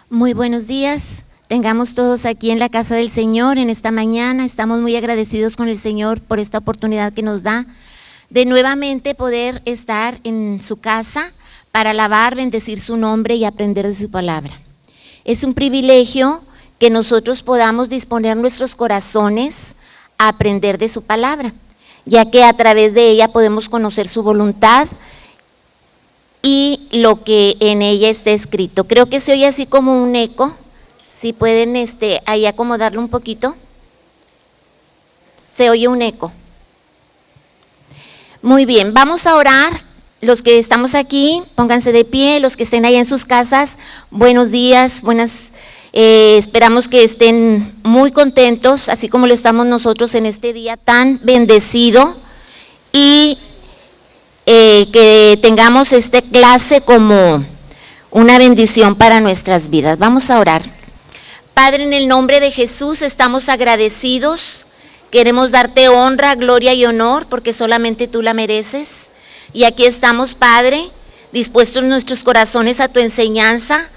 Muy buenos días. Tengamos todos aquí en la casa del Señor en esta mañana. Estamos muy agradecidos con el Señor por esta oportunidad que nos da de nuevamente poder estar en su casa para alabar, bendecir su nombre y aprender de su palabra. Es un privilegio que nosotros podamos disponer nuestros corazones a aprender de su palabra, ya que a través de ella podemos conocer su voluntad y lo que en ella está escrito. Creo que se oye así como un eco. Si pueden ahí acomodarlo un poquito. Se oye un eco. Muy bien, vamos a orar. Los que estamos aquí, pónganse de pie. Los que estén allá en sus casas, buenos días, esperamos que estén muy contentos, así como lo estamos nosotros en este día tan bendecido, y que tengamos esta clase como una bendición para nuestras vidas. Vamos a orar. Padre, en el nombre de Jesús estamos agradecidos, queremos darte honra, gloria y honor porque solamente tú la mereces. Y aquí estamos, Padre, dispuestos nuestros corazones a tu enseñanza,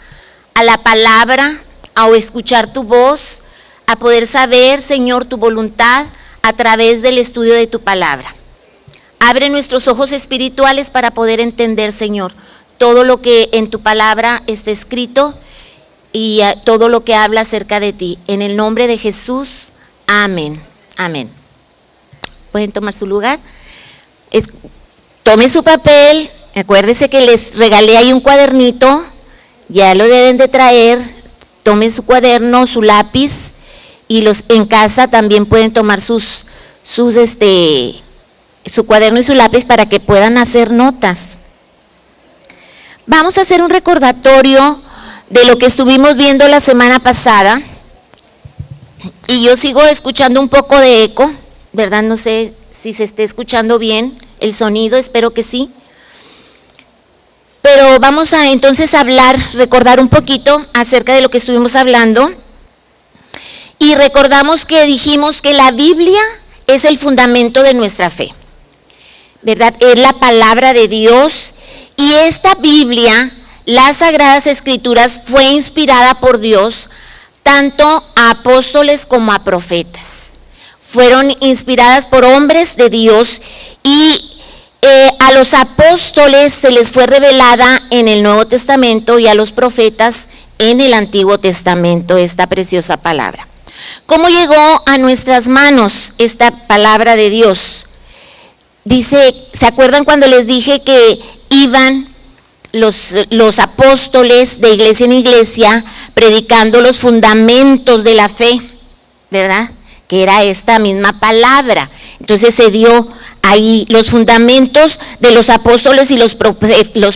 a la palabra, a escuchar tu voz, a poder saber, Señor, tu voluntad a través del estudio de tu palabra. Abre nuestros ojos espirituales para poder entender, Señor, todo lo que en tu palabra está escrito y todo lo que habla acerca de ti. En el nombre de Jesús, amén. Amén. Pueden tomar su lugar. Tome su papel. Acuérdese que les regalé ahí un cuadernito. Ya lo deben de traer. Tomen su cuaderno, su lápiz. Y los en casa también pueden tomar su cuaderno y su lápiz para que puedan hacer notas. Vamos a hacer un recordatorio de lo que estuvimos viendo la semana pasada. Y yo sigo escuchando un poco de eco, ¿verdad? No sé si se esté escuchando bien el sonido, espero que sí. Pero vamos a entonces recordar un poquito acerca de lo que estuvimos hablando. Y recordamos que dijimos que la Biblia es el fundamento de nuestra fe, ¿verdad? Es la palabra de Dios, y esta Biblia, las Sagradas Escrituras, fue inspirada por Dios tanto a apóstoles como a profetas. Fueron inspiradas por hombres de Dios, y a los apóstoles se les fue revelada en el Nuevo Testamento y a los profetas en el Antiguo Testamento esta preciosa palabra. ¿Cómo llegó a nuestras manos esta palabra de Dios? Dice, ¿se acuerdan cuando les dije que iban los apóstoles de iglesia en iglesia predicando los fundamentos de la fe, ¿verdad? Que era esta misma palabra. Entonces se dio ahí los fundamentos de los apóstoles y los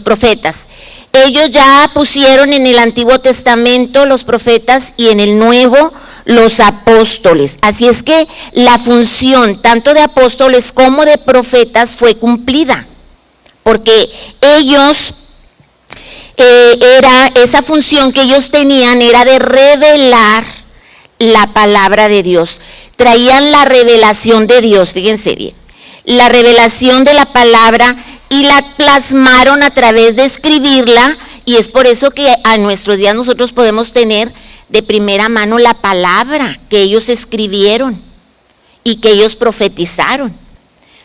profetas. Ellos ya pusieron en el Antiguo Testamento los profetas y en el Nuevo los apóstoles. Así es que la función tanto de apóstoles como de profetas fue cumplida, porque ellos esa función que ellos tenían era de revelar la palabra de Dios. Traían la revelación de Dios, fíjense bien, la revelación de la palabra, y la plasmaron a través de escribirla, y es por eso que a nuestros días nosotros podemos tener de primera mano la palabra que ellos escribieron y que ellos profetizaron,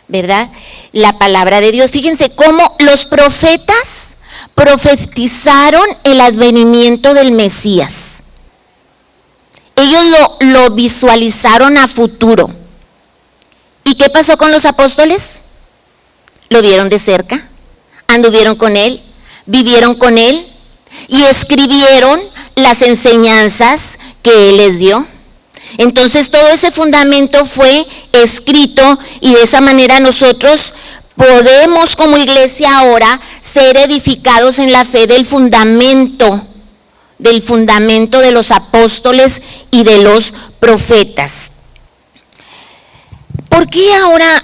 ¿verdad? La palabra de Dios. Fíjense cómo los profetas profetizaron el advenimiento del Mesías. Ellos lo visualizaron a futuro. ¿Y qué pasó con los apóstoles? Lo vieron de cerca, anduvieron con él, vivieron con él y escribieron las enseñanzas que él les dio. Entonces todo ese fundamento fue escrito, y de esa manera nosotros podemos como iglesia ahora ser edificados en la fe del fundamento de los apóstoles y de los profetas. ¿Por qué ahora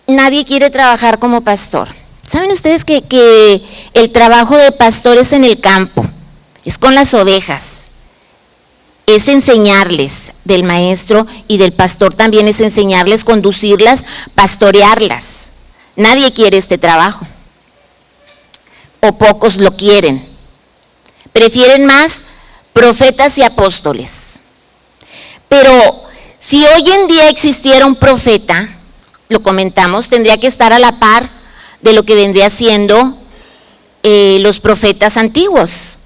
nadie quiere trabajar como pastor? ¿Saben ustedes que el trabajo de pastor es en el campo? Es con las ovejas, es enseñarles, del maestro y del pastor también es enseñarles, conducirlas, pastorearlas. Nadie quiere este trabajo, o pocos lo quieren. Prefieren más profetas y apóstoles. Pero si hoy en día existiera un profeta, lo comentamos, tendría que estar a la par de lo que vendría siendo los profetas antiguos.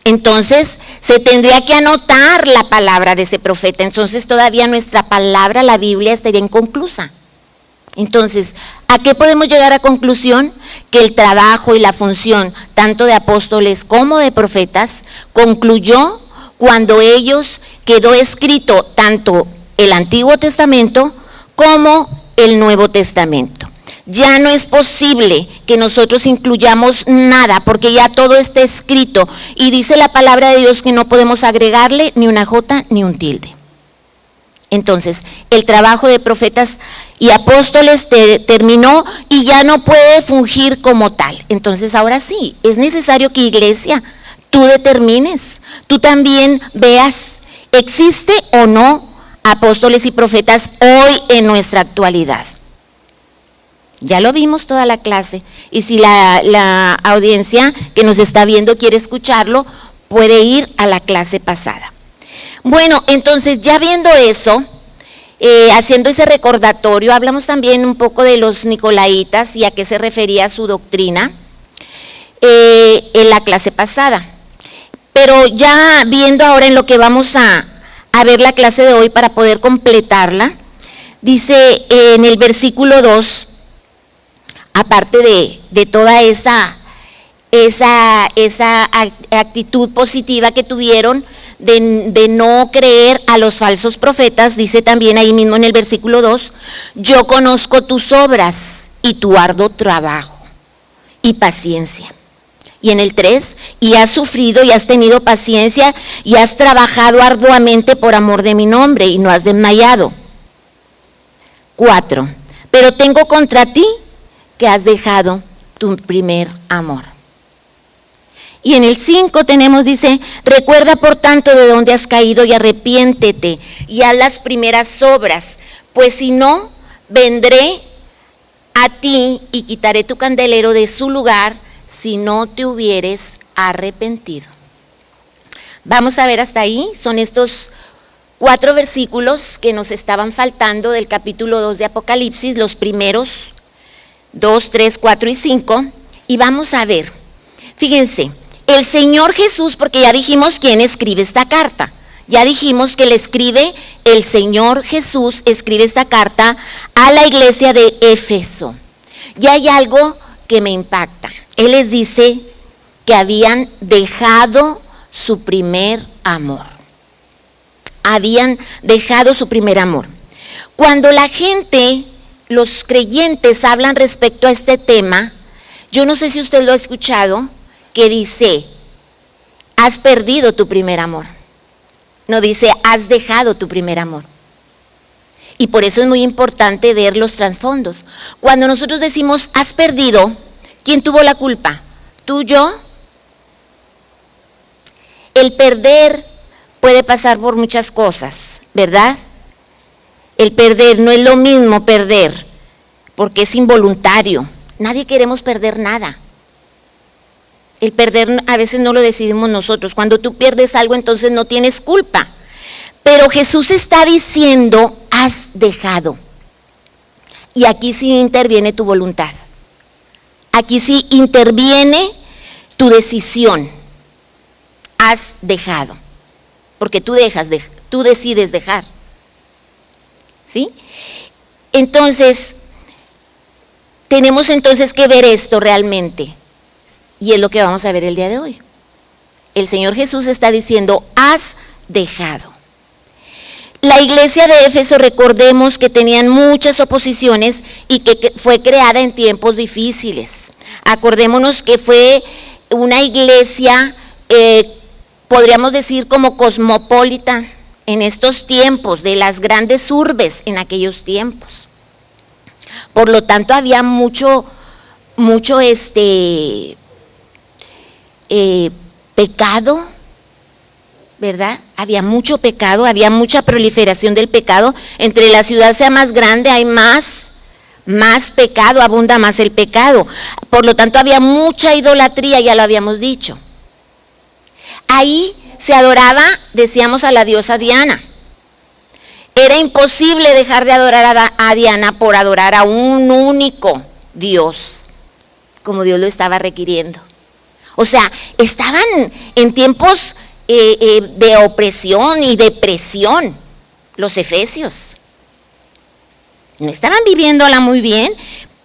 Entonces se tendría que anotar la palabra de ese profeta. Entonces todavía nuestra palabra, la Biblia, estaría inconclusa. Entonces, ¿a qué podemos llegar a conclusión? Que el trabajo y la función tanto de apóstoles como de profetas concluyó cuando ellos quedó escrito tanto el Antiguo Testamento como el Nuevo Testamento. Ya no es posible que nosotros incluyamos nada porque ya todo está escrito y dice la palabra de Dios que no podemos agregarle ni una jota ni un tilde. Entonces, el trabajo de profetas y apóstoles terminó y ya no puede fungir como tal. Entonces, ahora sí, es necesario que iglesia, tú determines, tú también veas, ¿existe o no apóstoles y profetas hoy en nuestra actualidad? Ya lo vimos toda la clase y si la audiencia que nos está viendo quiere escucharlo, puede ir a la clase pasada. Bueno, entonces ya viendo eso, haciendo ese recordatorio, hablamos también un poco de los nicolaitas y a qué se refería su doctrina en la clase pasada. Pero ya viendo ahora en lo que vamos a ver la clase de hoy para poder completarla, dice en el versículo 2, aparte de toda esa actitud positiva que tuvieron de no creer a los falsos profetas, dice también ahí mismo en el versículo 2, yo conozco tus obras y tu arduo trabajo y paciencia. Y en el 3, y has sufrido y has tenido paciencia y has trabajado arduamente por amor de mi nombre y no has desmayado. 4, pero tengo contra ti que has dejado tu primer amor. Y en el 5 tenemos, dice, recuerda por tanto de dónde has caído y arrepiéntete y haz las primeras obras, pues si no, vendré a ti y quitaré tu candelero de su lugar si no te hubieres arrepentido. Vamos a ver hasta ahí, son estos 4 versículos que nos estaban faltando del capítulo 2 de Apocalipsis, los primeros 2, 3, 4 y 5, y vamos a ver, fíjense, el Señor Jesús, porque ya dijimos quién escribe esta carta, ya dijimos que le escribe el Señor Jesús, escribe esta carta a la iglesia de Éfeso. Y hay algo que me impacta, Él les dice que habían dejado su primer amor, habían dejado su primer amor. Cuando la gente, los creyentes hablan respecto a este tema, yo no sé si usted lo ha escuchado, que dice, has perdido tu primer amor. No dice, has dejado tu primer amor. Y por eso es muy importante ver los trasfondos. Cuando nosotros decimos, has perdido, ¿quién tuvo la culpa? ¿Tú, yo? El perder puede pasar por muchas cosas, ¿verdad? El perder no es lo mismo perder, porque es involuntario. Nadie queremos perder nada. El perder a veces no lo decidimos nosotros. Cuando tú pierdes algo, entonces no tienes culpa. Pero Jesús está diciendo, has dejado. Y aquí sí interviene tu voluntad. Aquí sí interviene tu decisión. Has dejado. Porque tú decides dejar. ¿Sí? Entonces, tenemos entonces que ver esto realmente. Y es lo que vamos a ver el día de hoy. El Señor Jesús está diciendo, has dejado. La iglesia de Éfeso, recordemos que tenían muchas oposiciones y que fue creada en tiempos difíciles. Acordémonos que fue una iglesia, podríamos decir como cosmopolita en estos tiempos, de las grandes urbes en aquellos tiempos. Por lo tanto, había mucho pecado, ¿verdad? Había mucho pecado, había mucha proliferación del pecado. Entre la ciudad sea más grande hay más pecado, abunda más el pecado. Por lo tanto había mucha idolatría, ya lo habíamos dicho. Ahí se adoraba, decíamos, a la diosa Diana. Era imposible dejar de adorar a Diana por adorar a un único Dios, como Dios lo estaba requiriendo. O sea, estaban en tiempos de opresión y de presión los efesios. No estaban viviéndola muy bien,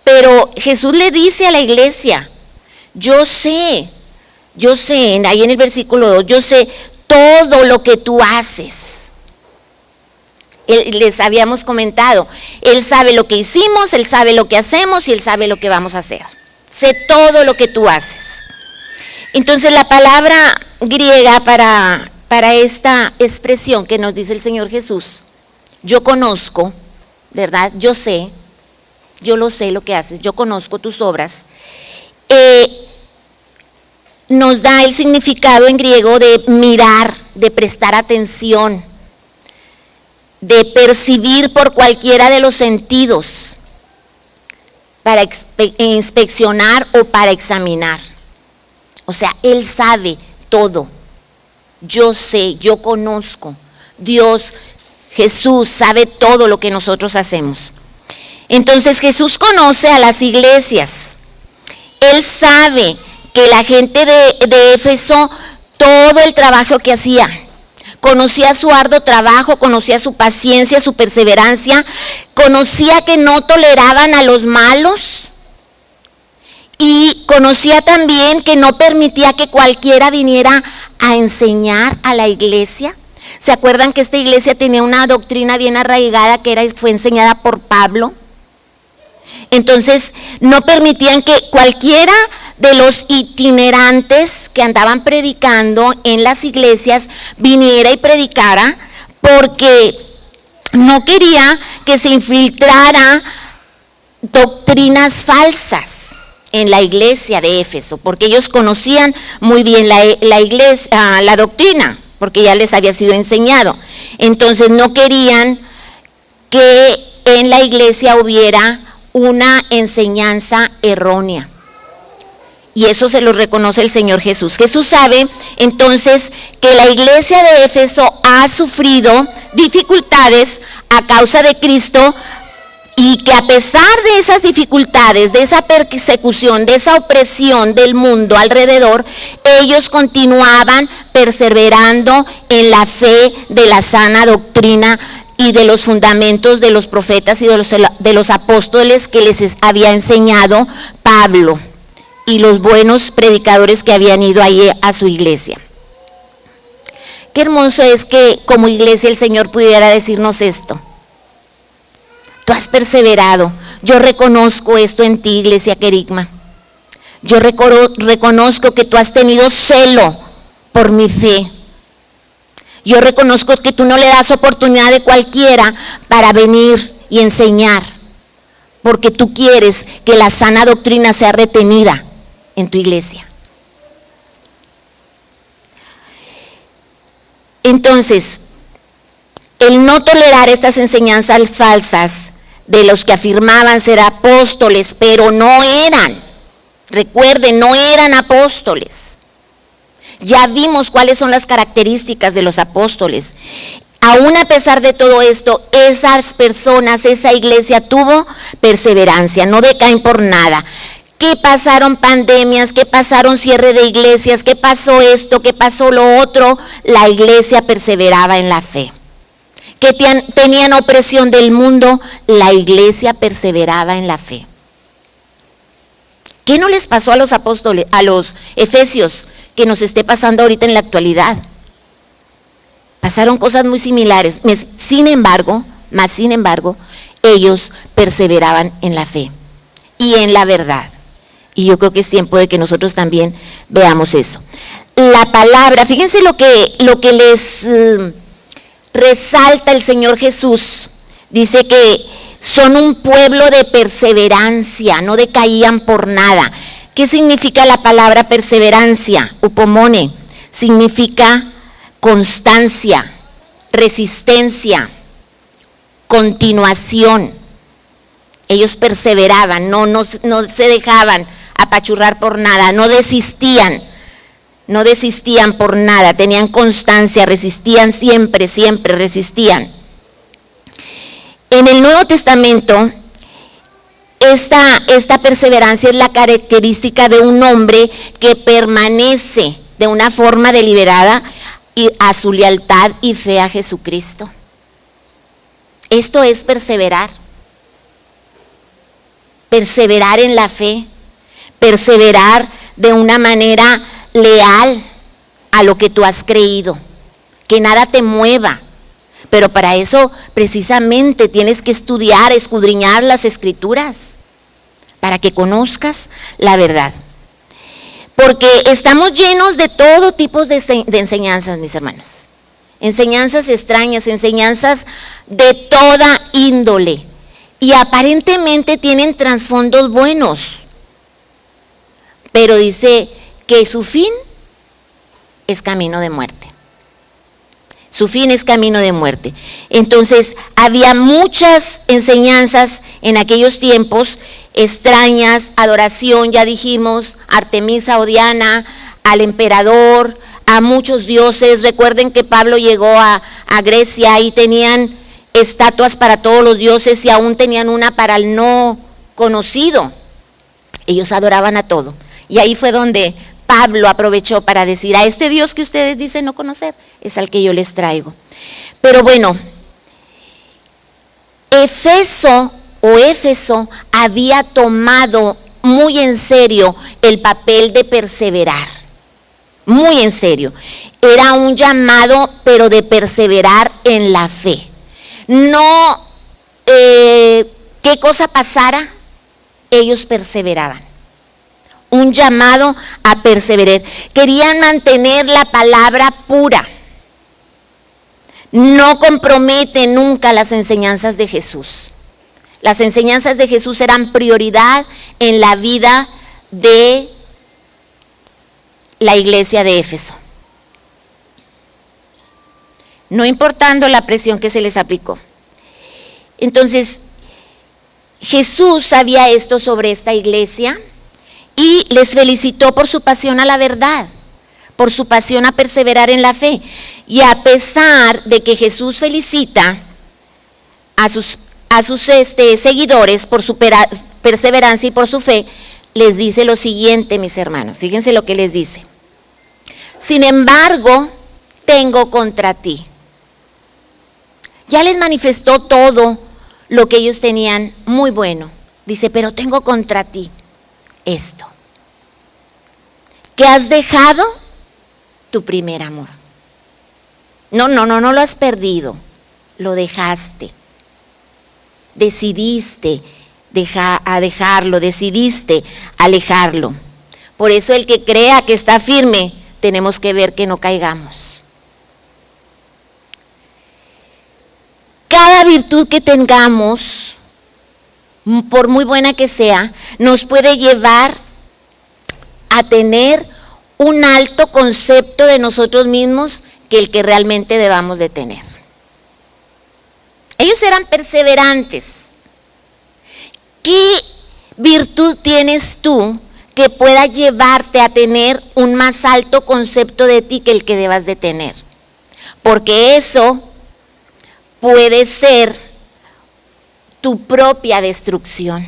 pero Jesús le dice a la iglesia, yo sé, ahí en el versículo 2, yo sé todo lo que tú haces. Les habíamos comentado, Él sabe lo que hicimos, Él sabe lo que hacemos y Él sabe lo que vamos a hacer. Sé todo lo que tú haces. Entonces la palabra griega para esta expresión que nos dice el Señor Jesús, yo conozco, ¿verdad? Yo sé, yo lo sé lo que haces, yo conozco tus obras, nos da el significado en griego de mirar, de prestar atención, de percibir por cualquiera de los sentidos, para inspeccionar o para examinar. O sea, Él sabe todo. Yo sé, yo conozco. Dios, Jesús sabe todo lo que nosotros hacemos. Entonces Jesús conoce a las iglesias. Él sabe que la gente de Éfeso, todo el trabajo que hacía, conocía su arduo trabajo, conocía su paciencia, su perseverancia, conocía que no toleraban a los malos y conocía también que no permitía que cualquiera viniera a enseñar a la iglesia. ¿Se acuerdan que esta iglesia tenía una doctrina bien arraigada que fue enseñada por Pablo? Entonces no permitían que cualquiera de los itinerantes que andaban predicando en las iglesias viniera y predicara, porque no quería que se infiltrara doctrinas falsas en la iglesia de Éfeso, porque ellos conocían muy bien la iglesia, la doctrina, porque ya les había sido enseñado. Entonces no querían que en la iglesia hubiera una enseñanza errónea. Y eso se lo reconoce el Señor Jesús. Jesús sabe entonces que la iglesia de Éfeso ha sufrido dificultades a causa de Cristo, y que a pesar de esas dificultades, de esa persecución, de esa opresión del mundo alrededor, ellos continuaban perseverando en la fe de la sana doctrina y de los fundamentos de los profetas y de los apóstoles que les había enseñado Pablo y los buenos predicadores que habían ido ahí a su iglesia. Qué hermoso es que como iglesia el Señor pudiera decirnos esto. Tú has perseverado. Yo reconozco esto en ti, iglesia Querigma. Yo reconozco que tú has tenido celo por mi fe. Yo reconozco que tú no le das oportunidad de cualquiera para venir y enseñar, porque tú quieres que la sana doctrina sea retenida en tu iglesia. Entonces, el no tolerar estas enseñanzas falsas de los que afirmaban ser apóstoles, pero no eran, recuerden, no eran apóstoles. Ya vimos cuáles son las características de los apóstoles. Aún a pesar de todo esto, esas personas, esa iglesia tuvo perseverancia, no decaen por nada. ¿Qué pasaron pandemias? ¿Qué pasaron cierre de iglesias? ¿Qué pasó esto? ¿Qué pasó lo otro? La iglesia perseveraba en la fe. Que tenían opresión del mundo, la iglesia perseveraba en la fe. ¿Qué no les pasó a los apóstoles, a los efesios, que nos esté pasando ahorita en la actualidad? Pasaron cosas muy similares, sin embargo, ellos perseveraban en la fe y en la verdad. Y yo creo que es tiempo de que nosotros también veamos eso. La palabra, fíjense lo que les resalta el Señor Jesús. Dice que son un pueblo de perseverancia, no decaían por nada. ¿Qué significa la palabra perseverancia? Upomone, significa constancia, resistencia, continuación. Ellos perseveraban, no se dejaban apachurrar por nada, no desistían. no desistían por nada, tenían constancia, resistían siempre, siempre resistían. En el Nuevo Testamento, esta perseverancia es la característica de un hombre que permanece de una forma deliberada a su lealtad y fe a Jesucristo. Esto es perseverar. Perseverar en la fe, perseverar de una manera leal a lo que tú has creído, que nada te mueva. Pero para eso precisamente tienes que estudiar, escudriñar las Escrituras, para que conozcas la verdad. Porque estamos llenos de todo tipo de enseñanzas, mis hermanos. Enseñanzas extrañas, enseñanzas de toda índole. Y aparentemente tienen trasfondos buenos. Pero dice que su fin es camino de muerte. Su fin es camino de muerte. Entonces, había muchas enseñanzas en aquellos tiempos extrañas, adoración, ya dijimos, Artemisa o Diana, al emperador, a muchos dioses. Recuerden que Pablo llegó a Grecia y tenían estatuas para todos los dioses y aún tenían una para el no conocido. Ellos adoraban a todo. Y ahí fue donde Pablo aprovechó para decir, a este Dios que ustedes dicen no conocer, es al que yo les traigo. Pero bueno, Éfeso había tomado muy en serio el papel de perseverar, muy en serio. Era un llamado, pero de perseverar en la fe. No, qué cosa pasara, ellos perseveraban. Un llamado a perseverar. Querían mantener la palabra pura. No compromete nunca las enseñanzas de Jesús. Las enseñanzas de Jesús eran prioridad en la vida de la iglesia de Éfeso. No importando la presión que se les aplicó. Entonces, Jesús sabía esto sobre esta iglesia y les felicitó por su pasión a la verdad, por su pasión a perseverar en la fe. Y a pesar de que Jesús felicita a sus seguidores por su perseverancia y por su fe, les dice lo siguiente, mis hermanos. Fíjense lo que les dice. Sin embargo, tengo contra ti. Ya les manifestó todo lo que ellos tenían muy bueno. Dice, pero tengo contra ti esto, que has dejado tu primer amor. No lo has perdido, lo dejaste. Decidiste dejarlo, decidiste alejarlo. Por eso el que crea que está firme, tenemos que ver que no caigamos. Cada virtud que tengamos, por muy buena que sea, nos puede llevar a tener un alto concepto de nosotros mismos que el que realmente debamos de tener. Ellos eran perseverantes. ¿Qué virtud tienes tú que pueda llevarte a tener un más alto concepto de ti que el que debas de tener? Porque eso puede ser tu propia destrucción.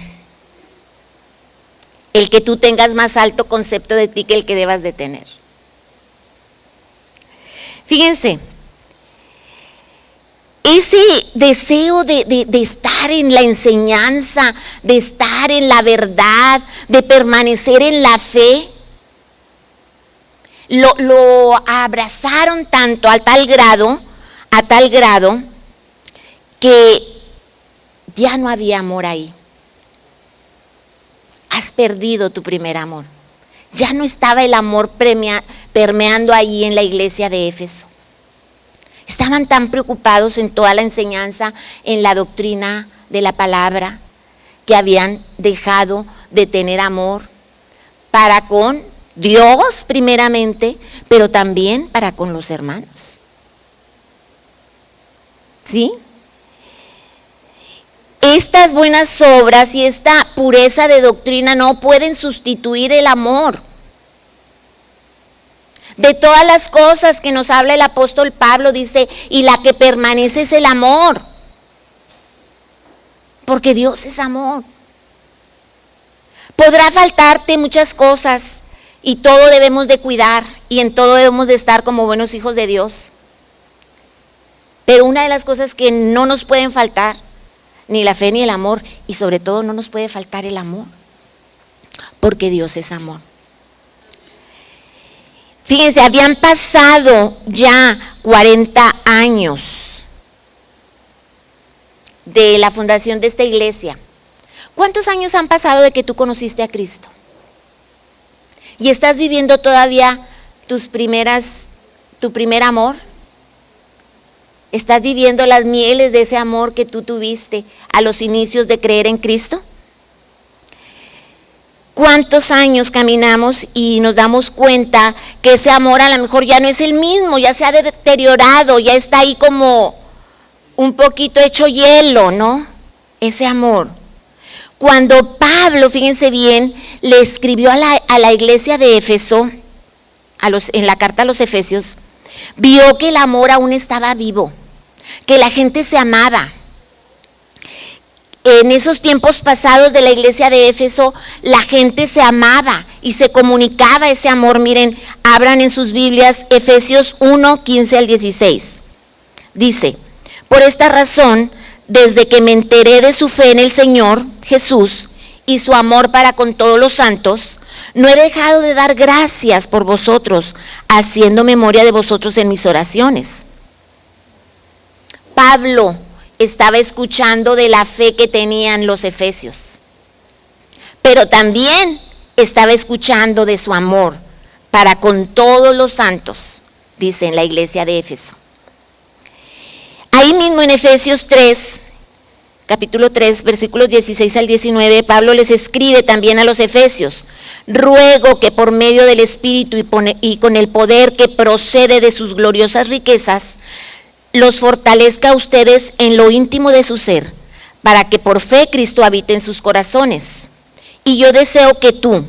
El que tú tengas más alto concepto de ti que el que debas de tener. Fíjense, ese deseo de estar en la enseñanza, de estar en la verdad, de permanecer en la fe, lo abrazaron tanto a tal grado que ya no había amor ahí. Has perdido tu primer amor. Ya no estaba el amor permeando ahí en la iglesia de Éfeso. Estaban tan preocupados en toda la enseñanza, en la doctrina de la palabra, que habían dejado de tener amor para con Dios primeramente, pero también para con los hermanos. ¿Sí? Estas buenas obras y esta pureza de doctrina no pueden sustituir el amor. De todas las cosas que nos habla el apóstol Pablo, dice, y la que permanece es el amor. Porque Dios es amor. Podrá faltarte muchas cosas y todo debemos de cuidar y en todo debemos de estar como buenos hijos de Dios. Pero una de las cosas que no nos pueden faltar, ni la fe ni el amor, y sobre todo no nos puede faltar el amor, porque Dios es amor. Fíjense, habían pasado ya 40 años de la fundación de esta iglesia. ¿Cuántos años han pasado de que tú conociste a Cristo? ¿Y estás viviendo todavía tu primer amor? ¿Estás viviendo las mieles de ese amor que tú tuviste a los inicios de creer en Cristo? ¿Cuántos años caminamos y nos damos cuenta que ese amor a lo mejor ya no es el mismo, ya se ha deteriorado, ya está ahí como un poquito hecho hielo, ¿no? Ese amor. Cuando Pablo, fíjense bien, le escribió a la iglesia de Éfeso, en la carta a los Efesios, vio que el amor aún estaba vivo, que la gente se amaba. En esos tiempos pasados de la iglesia de Éfeso, la gente se amaba y se comunicaba ese amor. Miren, abran en sus Biblias Efesios 1, 15 al 16. Dice, por esta razón, desde que me enteré de su fe en el Señor Jesús y su amor para con todos los santos, no he dejado de dar gracias por vosotros, haciendo memoria de vosotros en mis oraciones. Pablo estaba escuchando de la fe que tenían los efesios, pero también estaba escuchando de su amor para con todos los santos, dice en la iglesia de Éfeso. Ahí mismo en Efesios 3, capítulo 3, versículos 16 al 19, Pablo les escribe también a los efesios: ruego que por medio del Espíritu y con el poder que procede de sus gloriosas riquezas, los fortalezca a ustedes en lo íntimo de su ser, para que por fe Cristo habite en sus corazones. Y yo deseo que tú,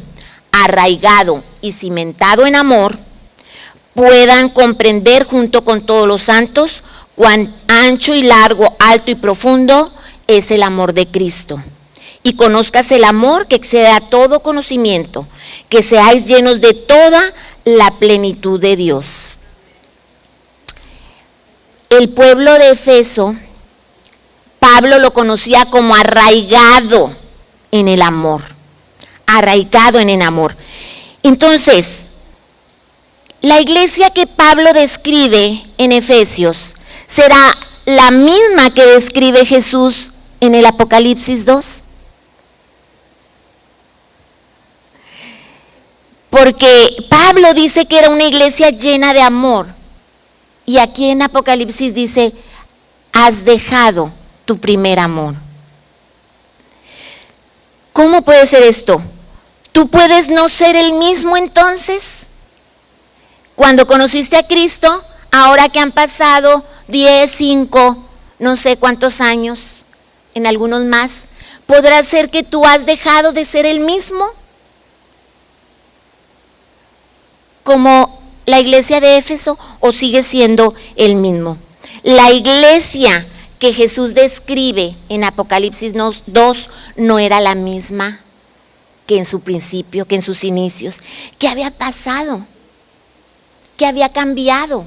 arraigado y cimentado en amor, puedan comprender junto con todos los santos cuán ancho y largo, alto y profundo es el amor de Cristo. Y conozcas el amor que excede a todo conocimiento, que seáis llenos de toda la plenitud de Dios. El pueblo de Efeso, Pablo lo conocía como arraigado en el amor, arraigado en el amor. Entonces, la iglesia que Pablo describe en Efesios será la misma que describe Jesús en el Apocalipsis 2. Porque Pablo dice que era una iglesia llena de amor. Y aquí en Apocalipsis dice, has dejado tu primer amor. ¿Cómo puede ser esto? ¿Tú puedes no ser el mismo entonces? Cuando conociste a Cristo, ahora que han pasado 10, 5, no sé cuántos años, en algunos más, ¿podrá ser que tú has dejado de ser el mismo? Como la iglesia de Éfeso, o sigue siendo el mismo. La iglesia que Jesús describe en Apocalipsis 2 no era la misma que en su principio, que en sus inicios. ¿Qué había pasado? ¿Qué había cambiado?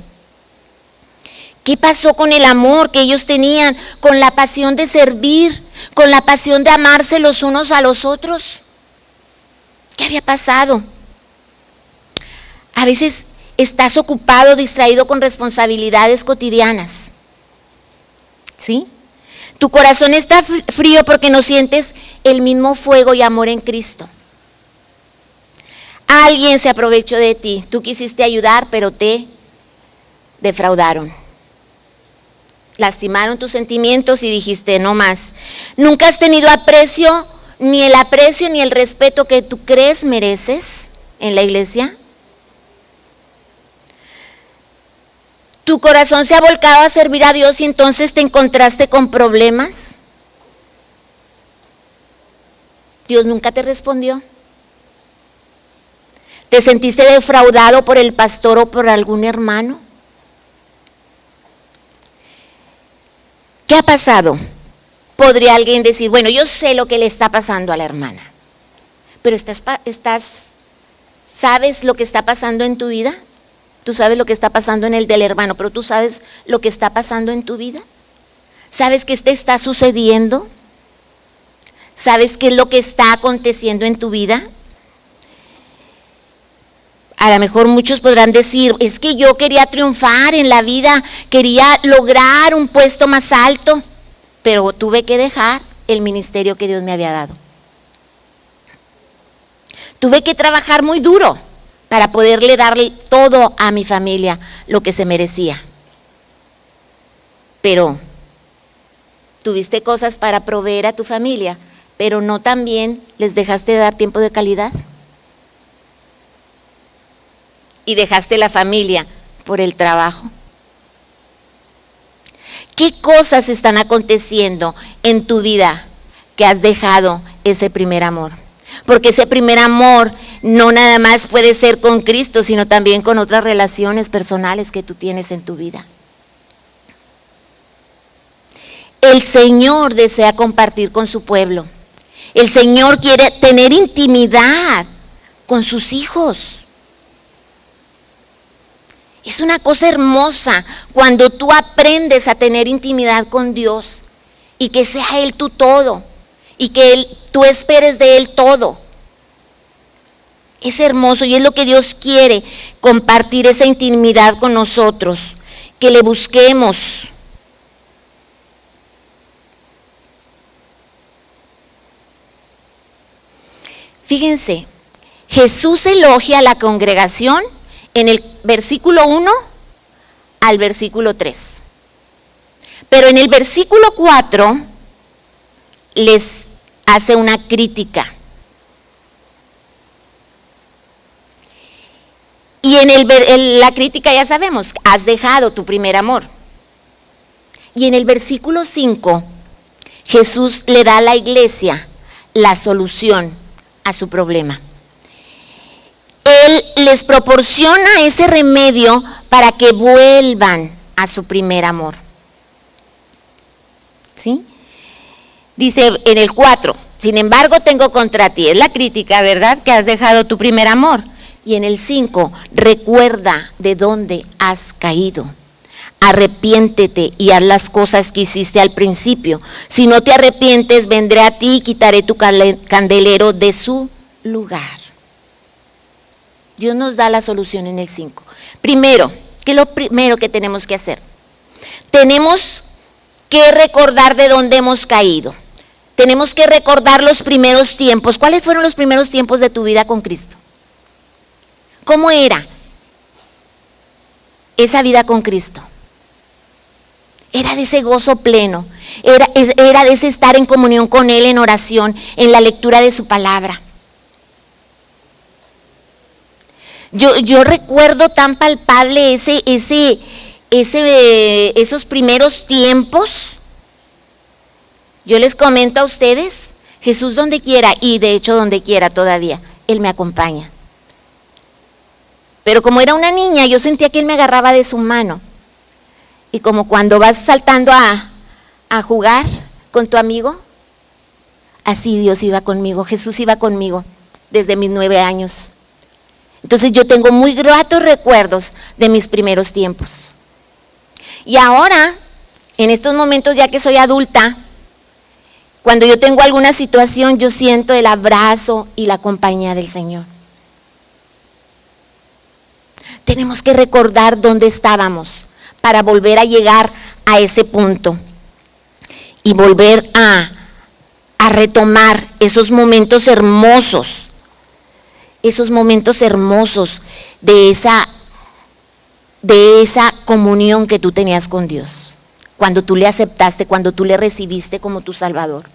¿Qué pasó con el amor que ellos tenían, con la pasión de servir, con la pasión de amarse los unos a los otros? ¿Qué había pasado? A veces estás ocupado, distraído con responsabilidades cotidianas, ¿sí? Tu corazón está frío porque no sientes el mismo fuego y amor en Cristo. Alguien se aprovechó de ti, tú quisiste ayudar, pero te defraudaron. Lastimaron tus sentimientos y dijiste, no más. Nunca has tenido aprecio, ni el respeto que tú crees mereces en la iglesia. Tu corazón se ha volcado a servir a Dios y entonces te encontraste con problemas. Dios nunca te respondió. ¿Te sentiste defraudado por el pastor o por algún hermano? ¿Qué ha pasado? Podría alguien decir, bueno, yo sé lo que le está pasando a la hermana, pero ¿sabes lo que está pasando en tu vida? Tú sabes lo que está pasando en el del hermano, pero ¿tú sabes lo que está pasando en tu vida? ¿Sabes qué te está sucediendo? ¿Sabes qué es lo que está aconteciendo en tu vida? A lo mejor muchos podrán decir, es que yo quería triunfar en la vida, quería lograr un puesto más alto, pero tuve que dejar el ministerio que Dios me había dado. Tuve que trabajar muy duro para poderle darle todo a mi familia, lo que se merecía. Pero tuviste cosas para proveer a tu familia, pero no también les dejaste de dar tiempo de calidad. Y dejaste la familia por el trabajo. ¿Qué cosas están aconteciendo en tu vida que has dejado ese primer amor? Porque ese primer amor no nada más puede ser con Cristo, sino también con otras relaciones personales que tú tienes en tu vida. El Señor desea compartir con su pueblo. El Señor quiere tener intimidad con sus hijos. Es una cosa hermosa cuando tú aprendes a tener intimidad con Dios y que sea Él tu todo y que tú esperes de Él todo. Es hermoso y es lo que Dios quiere, compartir esa intimidad con nosotros, que le busquemos. Fíjense, Jesús elogia a la congregación en el versículo 1 al versículo 3. Pero en el versículo 4 les hace una crítica. Y en la crítica ya sabemos, has dejado tu primer amor. Y en el versículo 5, Jesús le da a la iglesia la solución a su problema. Él les proporciona ese remedio para que vuelvan a su primer amor. ¿Sí? Dice en el 4, sin embargo tengo contra ti, es la crítica, ¿verdad? Que has dejado tu primer amor. Y en el 5, recuerda de dónde has caído. Arrepiéntete y haz las cosas que hiciste al principio. Si no te arrepientes, vendré a ti y quitaré tu candelero de su lugar. Dios nos da la solución en el 5. Primero, ¿qué es lo primero que tenemos que hacer? Tenemos que recordar de dónde hemos caído. Tenemos que recordar los primeros tiempos. ¿Cuáles fueron los primeros tiempos de tu vida con Cristo? ¿Cómo era esa vida con Cristo? Era de ese gozo pleno, era de ese estar en comunión con Él en oración, en la lectura de su palabra. Yo recuerdo tan palpable esos primeros tiempos. Yo les comento a ustedes, Jesús donde quiera, y de hecho donde quiera todavía, Él me acompaña. Pero como era una niña, yo sentía que Él me agarraba de su mano. Y como cuando vas saltando a jugar con tu amigo, así Dios iba conmigo, Jesús iba conmigo desde mis 9 años. Entonces yo tengo muy gratos recuerdos de mis primeros tiempos. Y ahora, en estos momentos ya que soy adulta, cuando yo tengo alguna situación, yo siento el abrazo y la compañía del Señor. Tenemos que recordar dónde estábamos para volver a llegar a ese punto y volver a retomar esos momentos hermosos de esa comunión que tú tenías con Dios, cuando tú le aceptaste, cuando tú le recibiste como tu Salvador.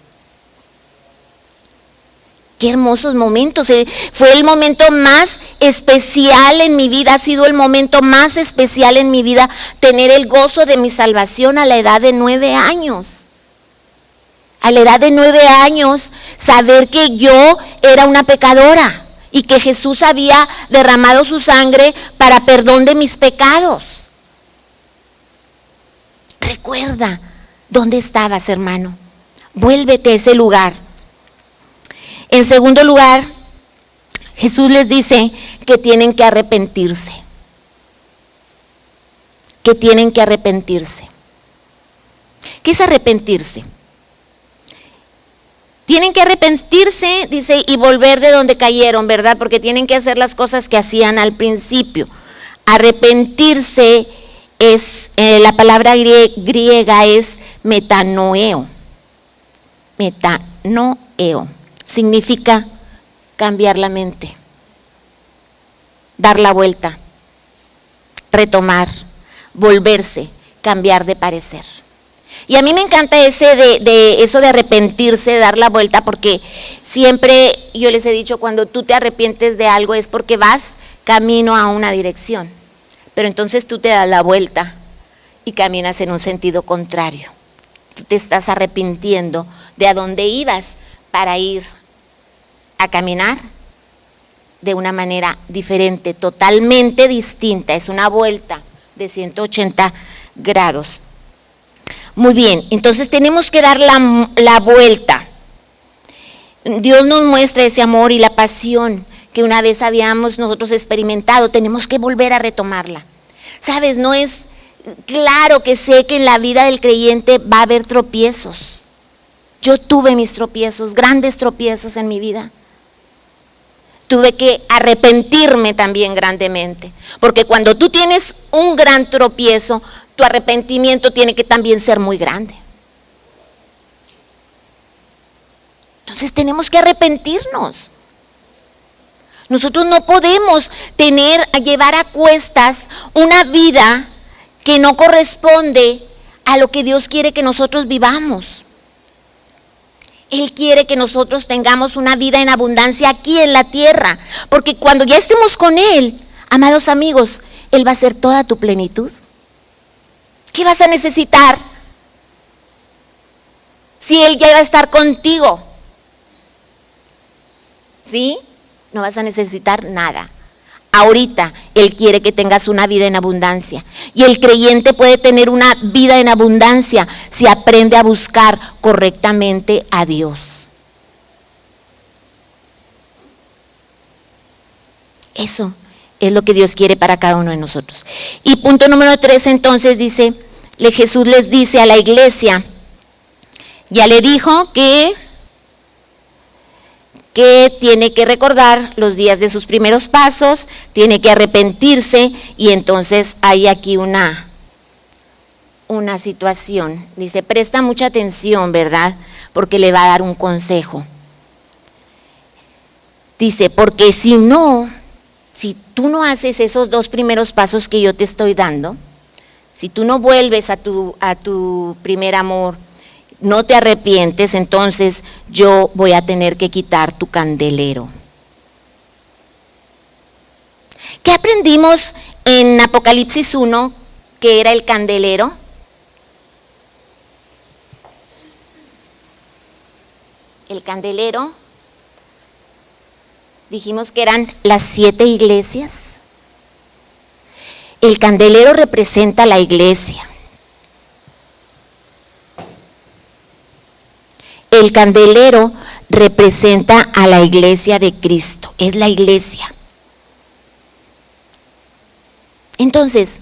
Qué hermosos momentos. Fue el momento más especial en mi vida, ha sido el momento más especial en mi vida, tener el gozo de mi salvación a la edad de 9 años. A la edad de 9 años, saber que yo era una pecadora y que Jesús había derramado su sangre para perdón de mis pecados. Recuerda dónde estabas, hermano. Vuélvete a ese lugar. En segundo lugar, Jesús les dice que tienen que arrepentirse. Que tienen que arrepentirse. ¿Qué es arrepentirse? Tienen que arrepentirse, dice, y volver de donde cayeron, ¿verdad? Porque tienen que hacer las cosas que hacían al principio. Arrepentirse es, la palabra griega es metanoeo. Metanoeo. Significa cambiar la mente, dar la vuelta, retomar, volverse, cambiar de parecer. Y a mí me encanta eso de arrepentirse, dar la vuelta, porque siempre yo les he dicho, cuando tú te arrepientes de algo es porque vas camino a una dirección, pero entonces tú te das la vuelta y caminas en un sentido contrario. Tú te estás arrepintiendo de a dónde ibas para ir a caminar de una manera diferente, totalmente distinta. Es una vuelta de 180 grados. Muy bien, entonces tenemos que dar la vuelta. Dios nos muestra ese amor y la pasión que una vez habíamos nosotros experimentado. Tenemos que volver a retomarla. ¿Sabes? No es claro que sé que en la vida del creyente va a haber tropiezos. Yo tuve mis tropiezos, grandes tropiezos en mi vida. Tuve que arrepentirme también grandemente, porque cuando tú tienes un gran tropiezo, tu arrepentimiento tiene que también ser muy grande. Entonces tenemos que arrepentirnos. Nosotros no podemos llevar a cuestas una vida que no corresponde a lo que Dios quiere que nosotros vivamos. Él quiere que nosotros tengamos una vida en abundancia aquí en la tierra, porque cuando ya estemos con Él, amados amigos, Él va a ser toda tu plenitud. ¿Qué vas a necesitar si Él ya va a estar contigo? ¿Sí? No vas a necesitar nada. Ahorita Él quiere que tengas una vida en abundancia. Y el creyente puede tener una vida en abundancia si aprende a buscar correctamente a Dios. Eso es lo que Dios quiere para cada uno de nosotros. Y punto número 3, entonces Jesús les dice a la iglesia, ya le dijo que tiene que recordar los días de sus primeros pasos, tiene que arrepentirse, y entonces hay aquí una situación. Dice, presta mucha atención, ¿verdad? Porque le va a dar un consejo. Dice, porque si tú no haces esos 2 primeros pasos que yo te estoy dando, si tú no vuelves a tu primer amor, no te arrepientes, entonces yo voy a tener que quitar tu candelero. ¿Qué aprendimos en Apocalipsis 1 que era el candelero? El candelero, dijimos que eran las 7 iglesias. El candelero representa la iglesia. El candelero representa a la iglesia de Cristo, es la iglesia. Entonces,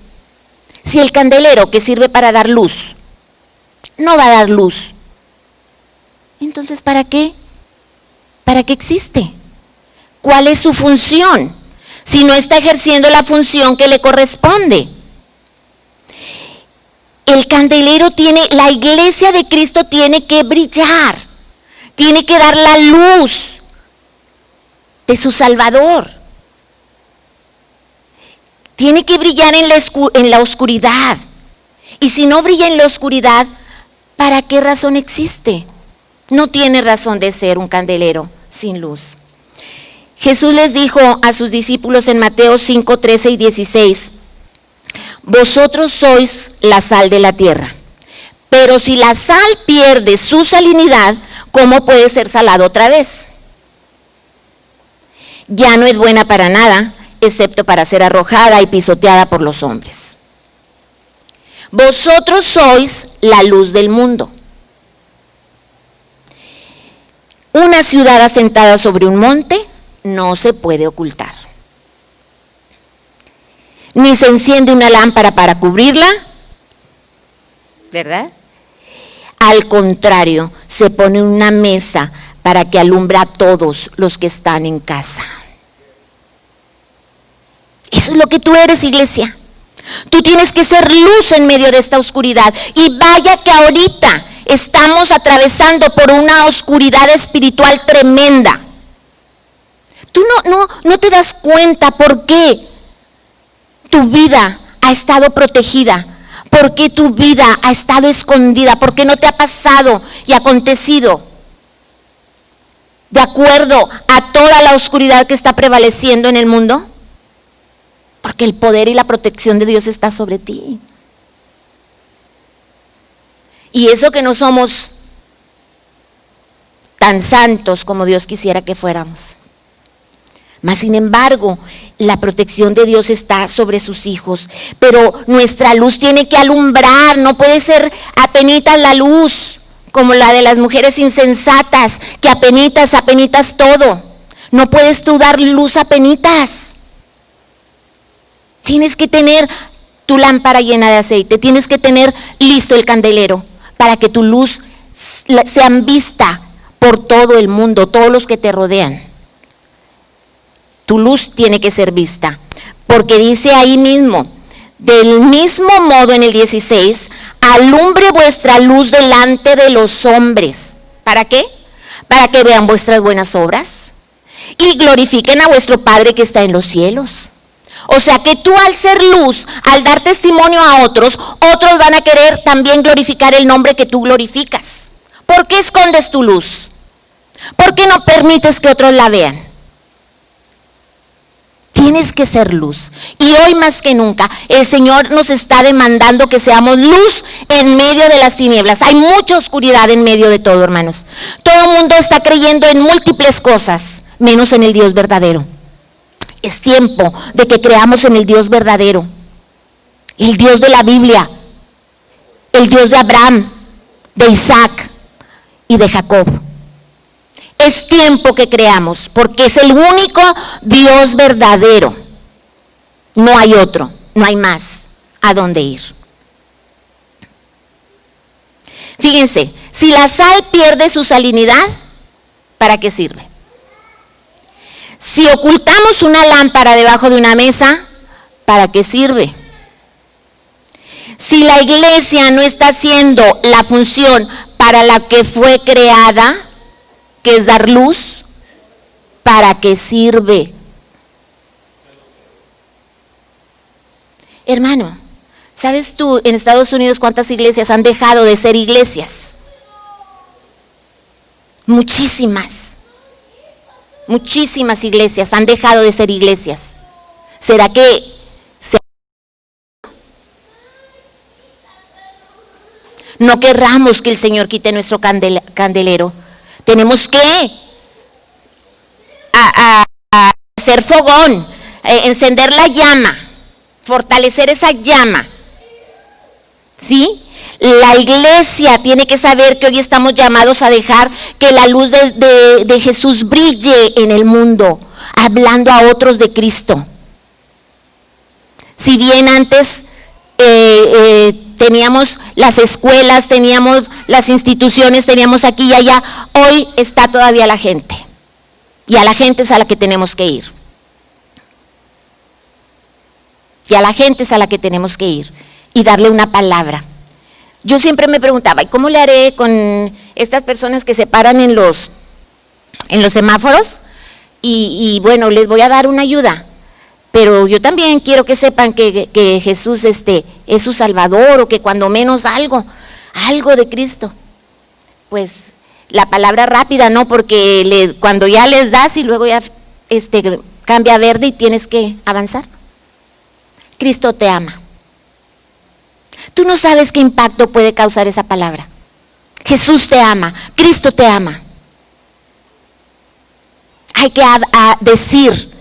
si el candelero que sirve para dar luz, no va a dar luz, entonces ¿para qué? ¿Para qué existe? ¿Cuál es su función? Si no está ejerciendo la función que le corresponde. El candelero la iglesia de Cristo tiene que brillar, tiene que dar la luz de su Salvador. Tiene que brillar en la oscuridad. Y si no brilla en la oscuridad, ¿para qué razón existe? No tiene razón de ser un candelero sin luz. Jesús les dijo a sus discípulos en Mateo 5, 13 y 16, vosotros sois la sal de la tierra, pero si la sal pierde su salinidad, ¿cómo puede ser salado otra vez? ya no es buena para nada, excepto para ser arrojada y pisoteada por los hombres. Vosotros sois la luz del mundo. Una ciudad asentada sobre un monte no se puede ocultar. Ni se enciende una lámpara para cubrirla, ¿verdad? Al contrario, se pone una mesa para que alumbre a todos los que están en casa. Eso es lo que tú eres, iglesia. Tú tienes que ser luz en medio de esta oscuridad. Y vaya que ahorita estamos atravesando por una oscuridad espiritual tremenda. Tú no te das cuenta por qué tu vida ha estado protegida, por qué tu vida ha estado escondida, por qué no te ha pasado y acontecido de acuerdo a toda la oscuridad que está prevaleciendo en el mundo. Porque el poder y la protección de Dios está sobre ti. Y eso que no somos tan santos como Dios quisiera que fuéramos. Mas sin embargo, la protección de Dios está sobre sus hijos. Pero nuestra luz tiene que alumbrar, no puede ser apenitas la luz, como la de las mujeres insensatas, que apenitas todo. No puedes tú dar luz apenitas. Tienes que tener tu lámpara llena de aceite, tienes que tener listo el candelero para que tu luz sea vista por todo el mundo, todos los que te rodean. Tu luz tiene que ser vista, porque dice ahí mismo, del mismo modo en el 16, alumbre vuestra luz delante de los hombres. ¿Para qué? Para que vean vuestras buenas obras y glorifiquen a vuestro Padre que está en los cielos. O sea que tú al ser luz, al dar testimonio a otros, otros van a querer también glorificar el nombre que tú glorificas. ¿Por qué escondes tu luz? ¿Por qué no permites que otros la vean? Tienes que ser luz. Y hoy más que nunca, el Señor nos está demandando que seamos luz en medio de las tinieblas. Hay mucha oscuridad en medio de todo, hermanos. Todo el mundo está creyendo en múltiples cosas, menos en el Dios verdadero. Es tiempo de que creamos en el Dios verdadero, el Dios de la Biblia, el Dios de Abraham, de Isaac y de Jacob. Es tiempo que creamos, porque es el único Dios verdadero. No hay otro, no hay más a dónde ir. Fíjense, si la sal pierde su salinidad, ¿para qué sirve? Si ocultamos una lámpara debajo de una mesa, ¿para qué sirve? Si la iglesia no está haciendo la función para la que fue creada, que es dar luz, ¿para qué sirve? Hermano, ¿sabes tú en Estados Unidos cuántas iglesias han dejado de ser iglesias? Muchísimas iglesias han dejado de ser iglesias. ¿Será que no querramos que el Señor quite nuestro candelero? Tenemos que hacer fogón, encender la llama, fortalecer esa llama. ¿Sí? La iglesia tiene que saber que hoy estamos llamados a dejar que la luz de Jesús brille en el mundo, hablando a otros de Cristo. Si bien antes teníamos las escuelas, teníamos las instituciones, teníamos aquí y allá, hoy está todavía la gente. Y a la gente es a la que tenemos que ir. Y a la gente es a la que tenemos que ir y darle una palabra. Yo siempre me preguntaba, ¿y cómo le haré con estas personas que se paran en los semáforos? Y bueno, les voy a dar una ayuda. Pero yo también quiero que sepan que Jesús es su Salvador, o que cuando menos algo de Cristo. Pues la palabra rápida, ¿no? Porque cuando ya les das y luego ya cambia a verde y tienes que avanzar. Cristo te ama. Tú no sabes qué impacto puede causar esa palabra. Jesús te ama, Cristo te ama. hay que decir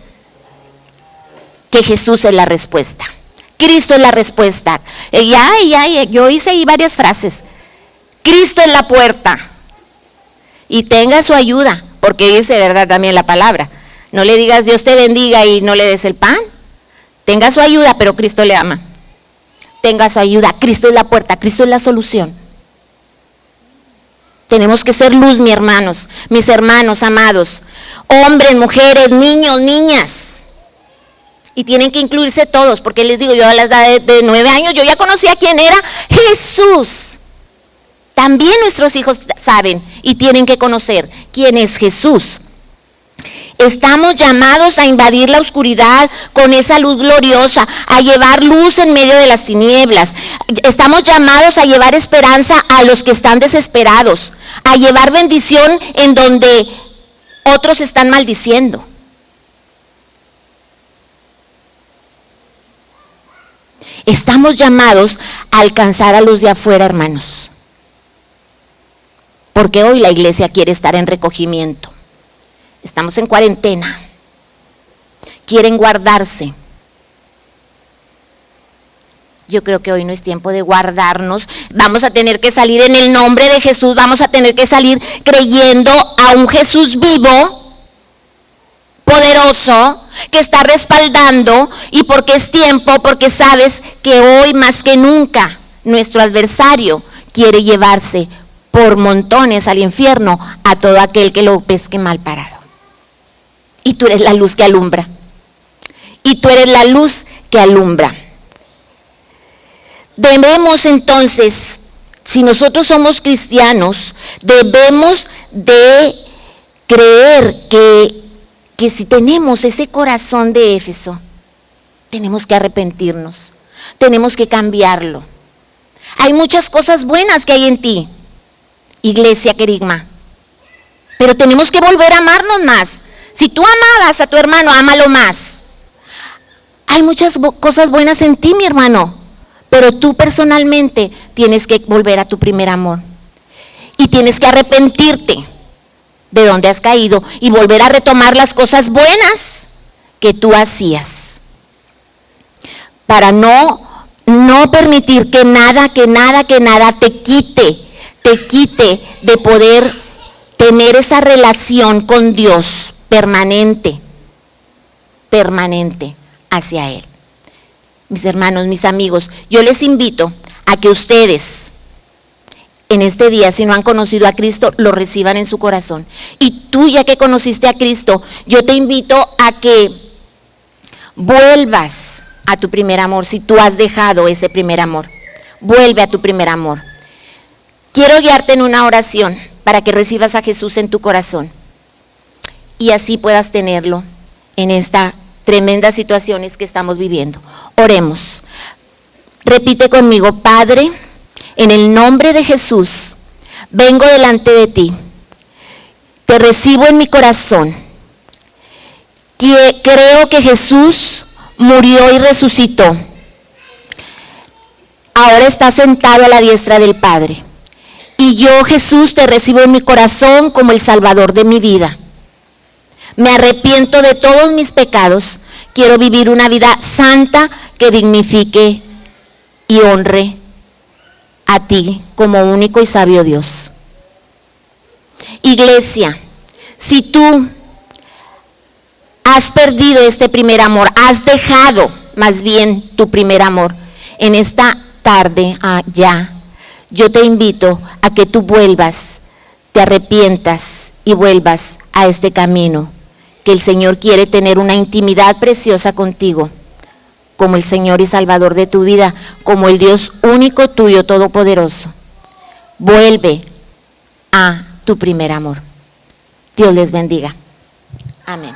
que Jesús es la respuesta. Cristo es la respuesta. Yo hice ahí varias frases. Cristo es la puerta. Y tenga su ayuda, porque dice, ¿verdad?, también la palabra. No le digas Dios te bendiga y no le des el pan. Tenga su ayuda, pero Cristo le ama. Tenga su ayuda. Cristo es la puerta, Cristo es la solución. Tenemos que ser luz, mis hermanos amados. Hombres, mujeres, niños, niñas. Y tienen que incluirse todos, porque les digo, yo a la edad de 9 años, yo ya conocía quién era Jesús. También nuestros hijos saben y tienen que conocer quién es Jesús. Estamos llamados a invadir la oscuridad con esa luz gloriosa, a llevar luz en medio de las tinieblas. Estamos llamados a llevar esperanza a los que están desesperados, a llevar bendición en donde otros están maldiciendo. Estamos llamados a alcanzar a los de afuera, hermanos. Porque hoy la iglesia quiere estar en recogimiento. Estamos en cuarentena. Quieren guardarse. Yo creo que hoy no es tiempo de guardarnos. Vamos a tener que salir en el nombre de Jesús. Vamos a tener que salir creyendo a un Jesús vivo, poderoso, que está respaldando, y porque es tiempo, porque sabes que hoy más que nunca nuestro adversario quiere llevarse por montones al infierno a todo aquel que lo pesque mal parado. Y tú eres la luz que alumbra. Y tú eres la luz que alumbra. Debemos entonces, si nosotros somos cristianos, debemos de creer que si tenemos ese corazón de Éfeso, tenemos que arrepentirnos, tenemos que cambiarlo. Hay muchas cosas buenas que hay en ti, iglesia querigma, pero tenemos que volver a amarnos más. Si tú amabas a tu hermano, ámalo más. Hay muchas cosas buenas en ti, mi hermano, pero tú personalmente tienes que volver a tu primer amor. Y tienes que arrepentirte de donde has caído y volver a retomar las cosas buenas que tú hacías. Para no permitir que nada te quite de poder tener esa relación con Dios permanente hacia Él. Mis hermanos, mis amigos, yo les invito a que ustedes en este día, si no han conocido a Cristo, lo reciban en su corazón. Y tú, ya que conociste a Cristo, yo te invito a que vuelvas a tu primer amor. Si tú has dejado ese primer amor, vuelve a tu primer amor. Quiero guiarte en una oración para que recibas a Jesús en tu corazón y así puedas tenerlo en esta tremenda situaciones que estamos viviendo. Oremos. Repite conmigo: Padre, en el nombre de Jesús, vengo delante de ti. Te recibo en mi corazón. Creo que Jesús murió y resucitó. Ahora está sentado a la diestra del Padre. Y yo, Jesús, te recibo en mi corazón como el Salvador de mi vida. Me arrepiento de todos mis pecados. Quiero vivir una vida santa que dignifique y honre a ti como único y sabio Dios. Iglesia, si tú has perdido este primer amor, has dejado más bien tu primer amor, en esta tarde ya, yo te invito a que tú vuelvas, te arrepientas y vuelvas a este camino, que el Señor quiere tener una intimidad preciosa contigo, como el Señor y Salvador de tu vida, como el Dios único tuyo, todopoderoso. Vuelve a tu primer amor. Dios les bendiga. Amén.